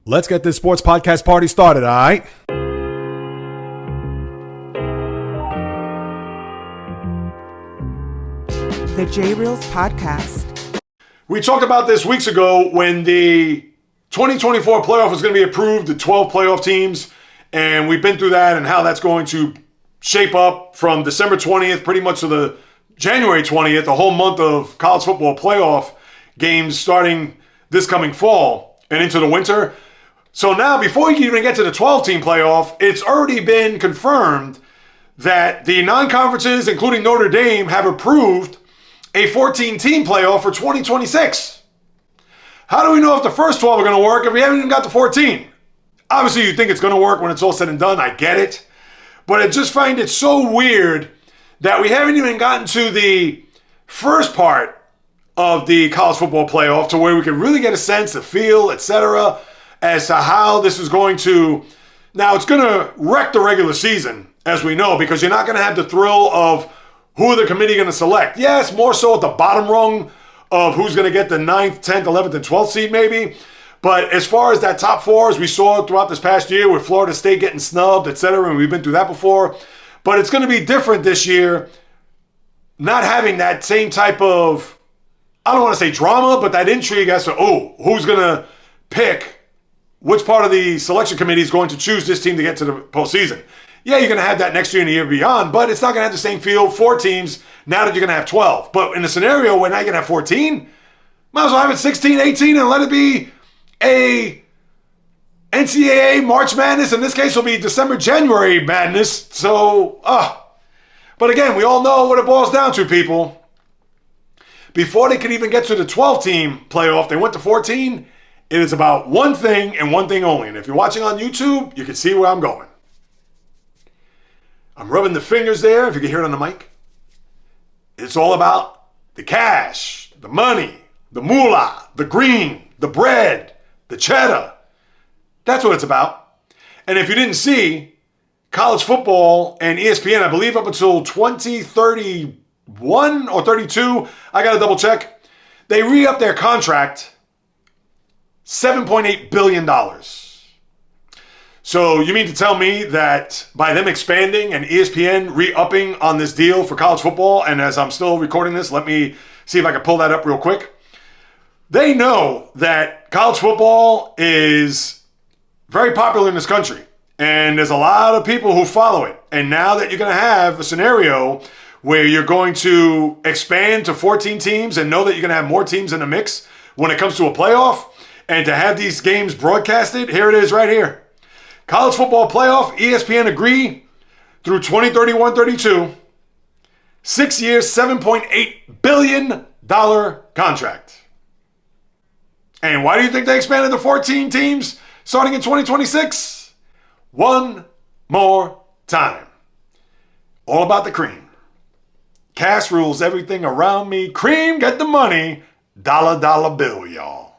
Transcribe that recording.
Let's get this sports podcast party started, all right? The JAYREELZ podcast. We talked about this weeks ago when the 2024 playoff was going to be approved, the 12 playoff teams, and we've been through that and how that's going to shape up from December 20th pretty much to the January 20th, the whole month of college football playoff games starting this coming fall and into the winter. So now, before you can even get to the 12-team playoff, it's already been confirmed that the non-conferences, including Notre Dame, have approved a 14-team playoff for 2026. How do we know if the first 12 are going to work if we haven't even got to 14? Obviously, you think it's going to work when it's all said and done. I get it. But I just find it so weird that we haven't even gotten to the first part of the college football playoff to where we can really get a sense, a feel, etc., as to how this is going to... Now, it's going to wreck the regular season, as we know, because you're not going to have the thrill of who the committee going to select. Yes, more so at the bottom rung of who's going to get the 9th, 10th, 11th, and 12th seed maybe. But as far as that top four, as we saw throughout this past year with Florida State getting snubbed, etc., and we've been through that before. But it's going to be different this year, not having that same type of, I don't want to say drama, but that intrigue as to, who's going to pick which part of the selection committee is going to choose this team to get to the postseason. Yeah, you're going to have that next year and the year beyond, but it's not going to have the same feel. 4 teams now that you're going to have 12. But in a scenario where now you're going to have 14, might as well have it 16, 18, and let it be a NCAA March Madness. In this case, will be December, January Madness. So, but again, we all know what it boils down to, people. Before they could even get to the 12-team playoff, they went to 14. It is about one thing and one thing only. And if you're watching on YouTube, you can see where I'm going. I'm rubbing the fingers there, if you can hear it on the mic. It's all about the cash, the money, the moolah, the green, the bread, the cheddar. That's what it's about. And if you didn't see, college football and ESPN, I believe up until 2031 or 32, I got to double check, they re-upped their contract $7.8 billion. So you mean to tell me that by them expanding and ESPN re-upping on this deal for college football, and as I'm still recording this, let me see if I can pull that up real quick. They know that college football is very popular in this country, and there's a lot of people who follow it. And now that you're going to have a scenario where you're going to expand to 14 teams and know that you're going to have more teams in the mix when it comes to a playoff, and to have these games broadcasted, here it is right here. College football playoff, ESPN agree through 2031-32, 6 years, $7.8 billion contract. And why do you think they expanded to 14 teams starting in 2026? One more time. All about the cream. Cash rules everything around me. Cream, get the money. Dollar bill, y'all.